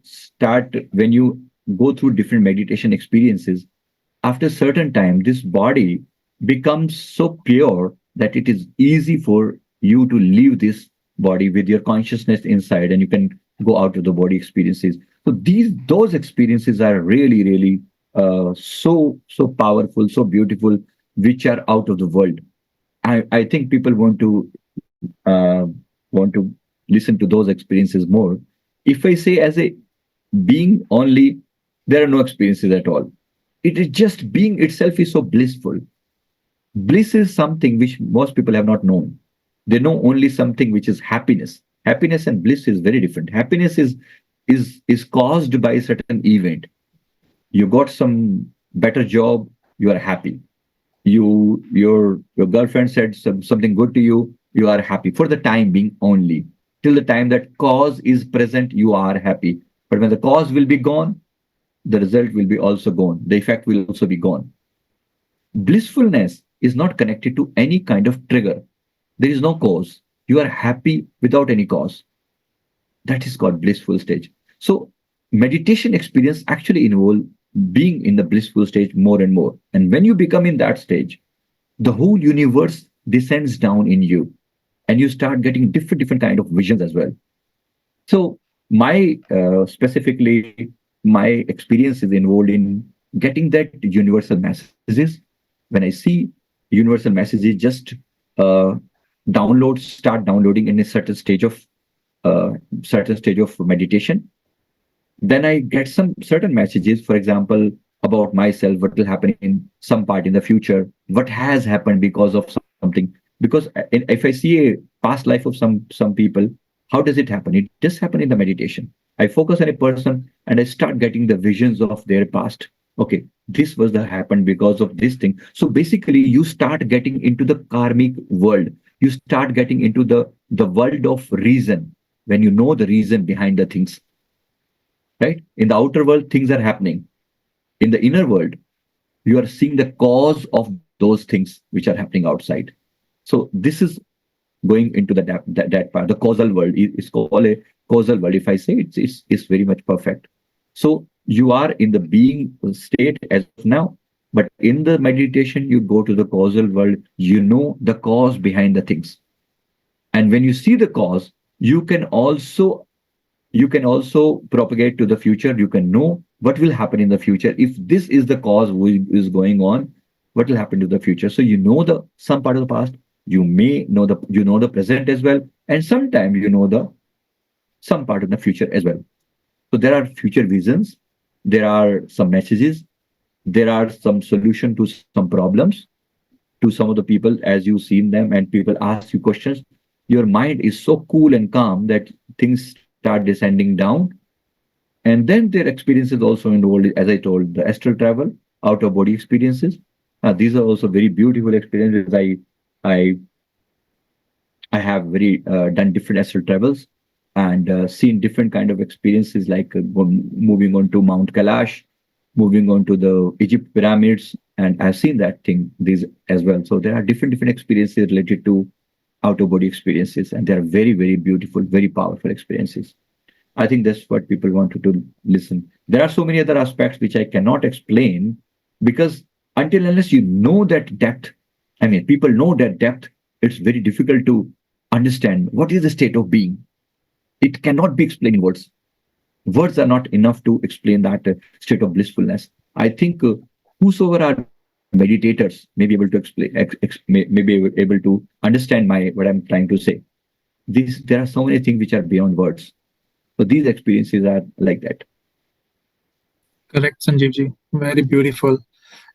go through different meditation experiences, after a certain time, this body becomes so pure that it is easy for you to leave this body with your consciousness inside, and you can go out of the body experiences. So those experiences are really, really so powerful, so beautiful, which are out of the world. I think people uh, want to listen to those experiences more. If I say as a being only, there are no experiences at all. It is just being itself is so blissful. Bliss is something which most people have not known. They know only something which is happiness. Happiness and bliss is very different. Happiness is caused by a certain event. You got some better job, you are happy. Your girlfriend said something good to you, you are happy for the time being only. Till the time that cause is present, you are happy. But when the cause will be gone, the result will be also gone. The effect will also be gone. Blissfulness is not connected to any kind of trigger. There is no cause. You are happy without any cause. That is called blissful stage. So meditation experience actually involve being in the blissful stage more and more. And when you become in that stage, the whole universe descends down in you, and you start getting different kind of visions as well. So my specifically my experience is involved in getting that universal messages. When I see universal messages, just uh, start downloading in a uh, certain stage of meditation, then I get some certain messages, for example, about myself, what will happen in some part in the future, what has happened because of something. Because if I see a past life of some people, how does it happen? It just happen in the meditation. I focus on a person and I start getting the visions of their past. Okay, this was the happened because of this thing. So basically, you start getting into the karmic world. You start getting into the world of reason when you know the reason behind the things, right? In the outer world, things are happening. In the inner world, you are seeing the cause of those things which are happening outside. So this is going into that part. The causal world is called a causal world. If I say it's very much perfect. So you are in the being state as of now, but in the meditation, you go to the causal world. You know the cause behind the things, and when you see the cause, you can also propagate to the future. You can know what will happen in the future. If this is the cause is going on, what will happen to the future? So you know the some part of the past, you may know the present as well, and sometimes you know the some part of the future as well. So there are future visions, there are some messages, there are some solution to some problems, to some of the people as you've seen them, and people ask you questions. Your mind is so cool and calm that things start descending down. And then their experiences also involved, as I told, the astral travel, out of body experiences. These are also very beautiful experiences. I I have very done different astral travels and seen different kind of experiences, like moving on to Mount Kailash, moving on to the Egypt pyramids, and I've seen that thing these as well. So there are different experiences related to out of body experiences, and they are very beautiful, very powerful experiences. I think that's what people wanted to listen. There are so many other aspects which I cannot explain, because until unless you know that depth, I mean, people know that depth, it's very difficult to understand what is the state of being. It cannot be explained in words. Words are not enough to explain that state of blissfulness. I think whosoever are meditators may be able to explain, may be able to understand my what I'm trying to say. There are so many things which are beyond words. So these experiences are like that. Correct, Sanjeev ji. Very beautiful.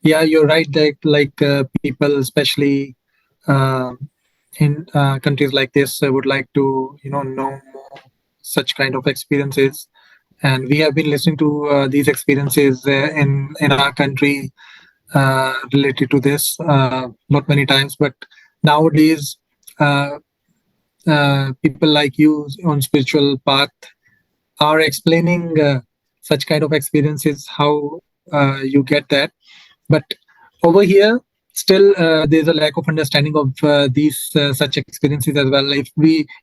Yeah, you're right that like people, especially uh, in countries like this, would like to know more such kind of experiences, and we have been listening to these experiences in our country related to this not many times, but nowadays uh, people like you on spiritual path are explaining such kind of experiences, how you get that. But over here, still there's a lack of understanding of these such experiences as well.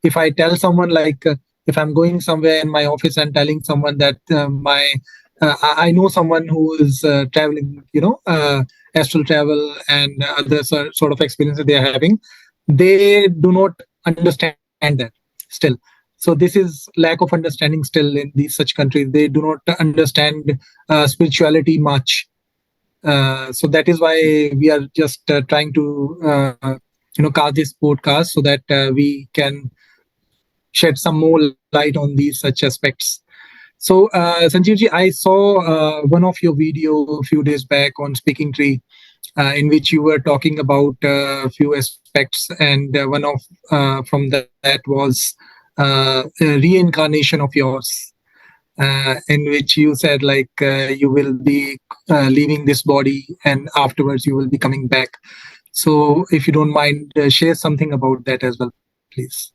If I tell someone like if I'm going somewhere in my office and telling someone that my I know someone who is traveling, astral travel and other sort of experiences they are having, they do not understand that still. So this is lack of understanding still in these such countries. They do not understand spirituality much. So that is why we are just trying to cast this podcast so that we can shed some more light on these such aspects. So Sanjeev ji, I saw one of your video a few days back on Speaking Tree, in which you were talking about a few aspects, and one of from that was a reincarnation of yours, in which you said like you will be leaving this body and afterwards you will be coming back. So if you don't mind, share something about that as well, please.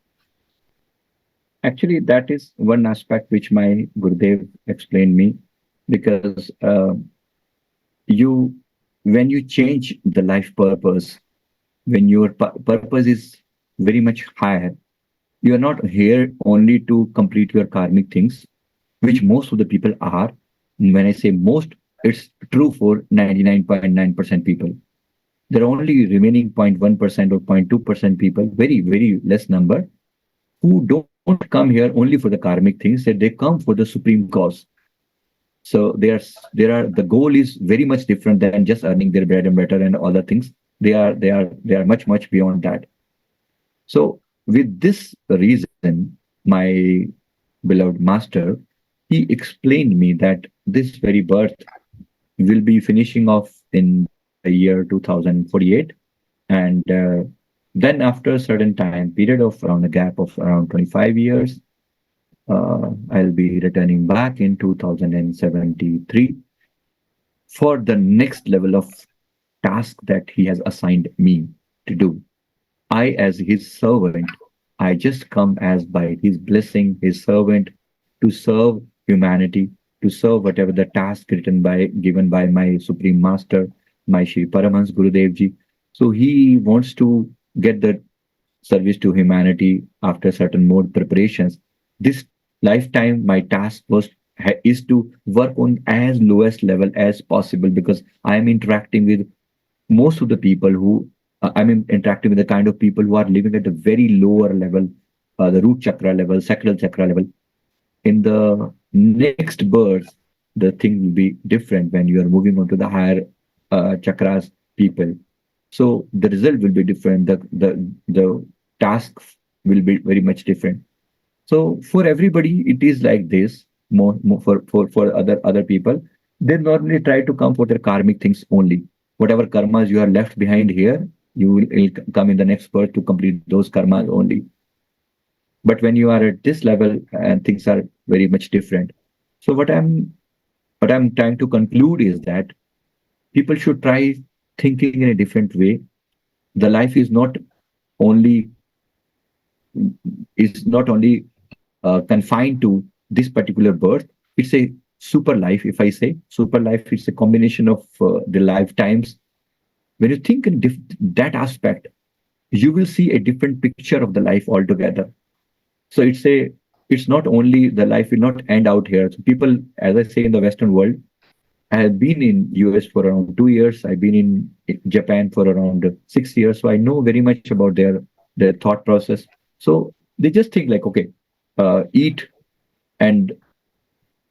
Actually, that is one aspect which my Gurudev explained me, because you when you change the life purpose, when your purpose is very much higher, you are not here only to complete your karmic things, which most of the people are. When I say most, it's true for 99.9% people. There are only remaining 0.1% or 0.2% people, very, very less number, who don't come here only for the karmic things, that they come for the supreme cause. So the goal is very much different than just earning their bread and butter and other things. They are much, much beyond that. So with this reason, my beloved master, he explained me that this very birth will be finishing off in the year 2048, and then after a certain time period of around a gap of around 25 years, I'll be returning back in 2073 for the next level of task that he has assigned me to do. I, as his servant, I just come as by his blessing, his servant, to serve humanity, to serve whatever the task given by my Supreme Master, my Shri Paramhans Gurudev Ji. So he wants to get the service to humanity after certain more preparations. This lifetime, my task is to work on as lowest level as possible, because I am interacting with most of the people who interacting with the kind of people who are living at the very lower level, the root chakra level, sacral chakra level. In the next birth, the thing will be different when you are moving on to the higher chakras people. So the result will be different. The task will be very much different. So for everybody, it is like this. More for other people, they normally try to come for their karmic things only. Whatever karmas you are left behind here, you will come in the next birth to complete those karmas only. But when you are at this level, and things are very much different. So what I'm trying to conclude is that people should try thinking in a different way. The life only is not only confined to this particular birth. It's a super life. If I say super life, it's a combination of the lifetimes. When you think in that aspect, you will see a different picture of the life altogether. So it's not only the life will not end out here. So people, as I say, in the Western world, I have been in US for around 2 years. I've been in Japan for around 6 years. So I know very much about their thought process. So they just think like, okay, eat and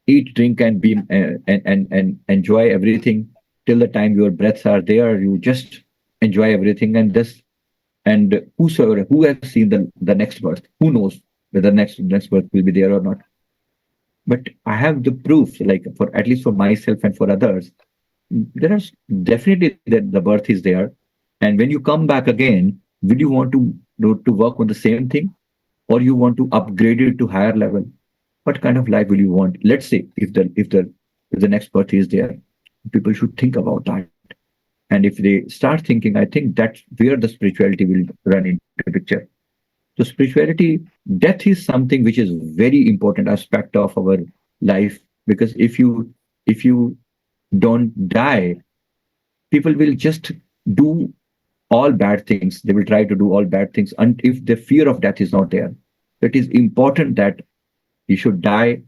eat, drink, and be and enjoy everything till the time your breaths are there. You just enjoy everything, and this and whosoever who has seen the next birth, who knows whether next birth will be there or not. But I have the proof, like for at least for myself and for others, there are definitely that the birth is there. And when you come back again, will you want to work on the same thing, or you want to upgrade it to higher level? What kind of life will you want? Let's say if the next birth is there, people should think about that. And if they start thinking, I think that's where the spirituality will run into the picture. So spirituality, death is something which is very important aspect of our life, because if you don't die, people will just do all bad things. They will try to do all bad things, and if the fear of death is not there, it is important that you should die,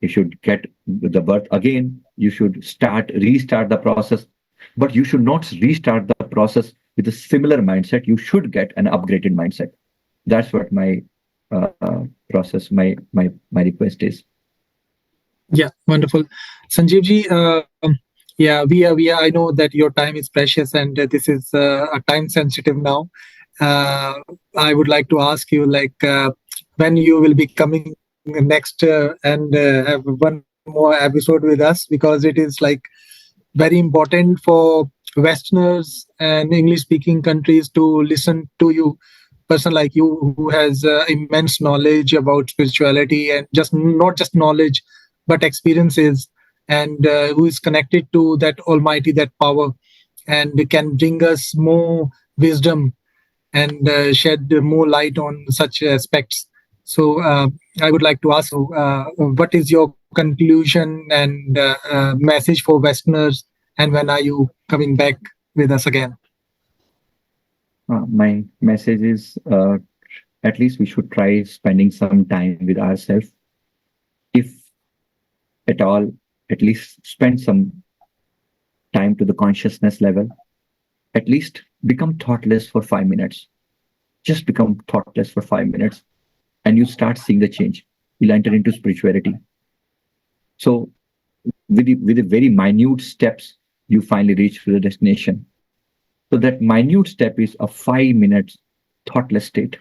you should get the birth again, you should restart the process, but you should not restart the process with a similar mindset. You should get an upgraded mindset. That's what my process, my request is. Yeah, wonderful. Sanjeev ji, yeah, we are, I know that your time is precious, and this is a time sensitive now. Uh, I would like to ask you, like, when you will be coming next and have one more episode with us, because it is like very important for Westerners and English speaking countries to listen to you, person like you who has immense knowledge about spirituality, and just not just knowledge but experiences, and who is connected to that almighty, that power, and can bring us more wisdom and shed more light on such aspects. So I would like to ask you, what is your conclusion and message for Westerners, and when are you coming back with us again? My message is, at least we should try spending some time with ourselves. If at all, at least spend some time to the consciousness level. At least become thoughtless for 5 minutes. Just become thoughtless for 5 minutes, and you start seeing the change. You'll enter into spirituality. So with the very minute steps, you finally reach to the destination. So that minute step is a 5 minutes thoughtless state.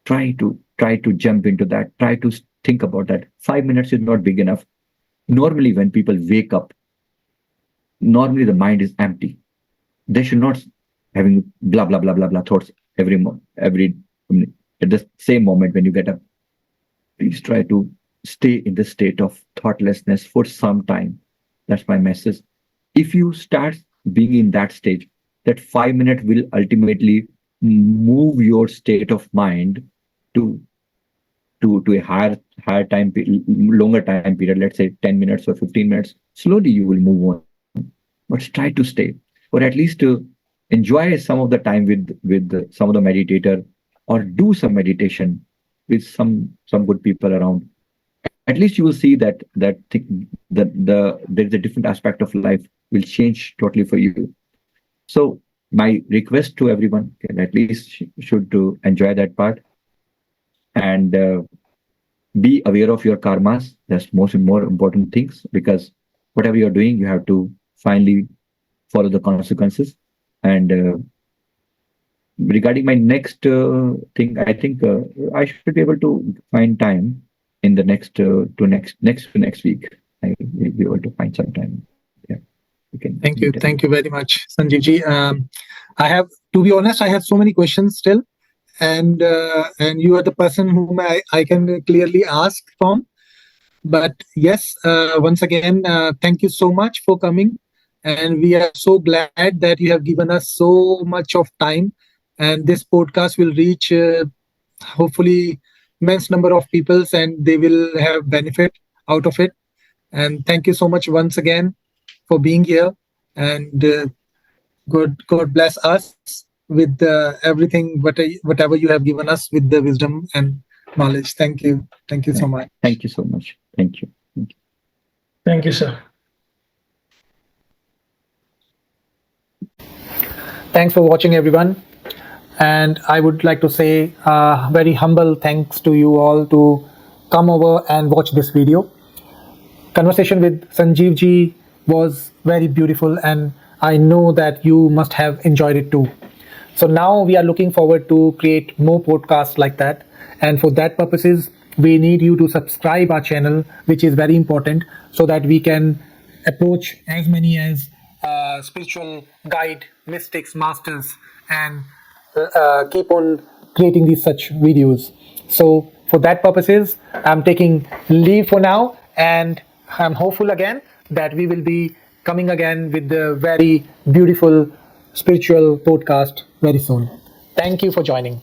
Try to jump into that. Try to think about that. 5 minutes is not big enough. Normally, when people wake up, normally the mind is empty. They should not having blah blah blah blah blah thoughts every at the same moment when you get up. Please try to stay in the state of thoughtlessness for some time. That's my message. If you start being in that stage, that 5 minutes will ultimately move your state of mind to a higher time, longer time period. Let's say 10 minutes or 15 minutes. Slowly you will move on, but try to stay, or at least to enjoy some of the time with some of the meditator, or do some meditation with some good people around. At least you will see that there is a different aspect of life will change totally for you. So my request to everyone, at least should to enjoy that part, and be aware of your karmas. That's more important things, because whatever you're doing, you have to finally follow the consequences. And regarding my next thing, I think I should be able to find time in the next week. I will be able to find some time. Yeah, you can. Thank you very much, Sanjeev ji. I have, to be honest, I have so many questions still, and you are the person whom I can clearly ask from. But yes, once again, thank you so much for coming, and we are so glad that you have given us so much of time, and this podcast will reach hopefully immense number of peoples, and they will have benefit out of it. And thank you so much once again for being here, and God bless us with everything, whatever you have given us with the wisdom and knowledge. Thank you. Thank you so much. Thank you so much. Thank you. Thank you. Thank you, sir. Thanks for watching, everyone. And I would like to say very humble thanks to you all to come over and watch this video. Conversation with Sanjiv ji was very beautiful, and I know that you must have enjoyed it too. So now we are looking forward to create more podcasts like that. And for that purposes, we need you to subscribe our channel, which is very important, so that we can approach as many as spiritual guide, mystics, masters, and keep on creating these such videos. So for that purposes, I'm taking leave for now, and I'm hopeful again that we will be coming again with the very beautiful spiritual podcast very soon. Thank you for joining.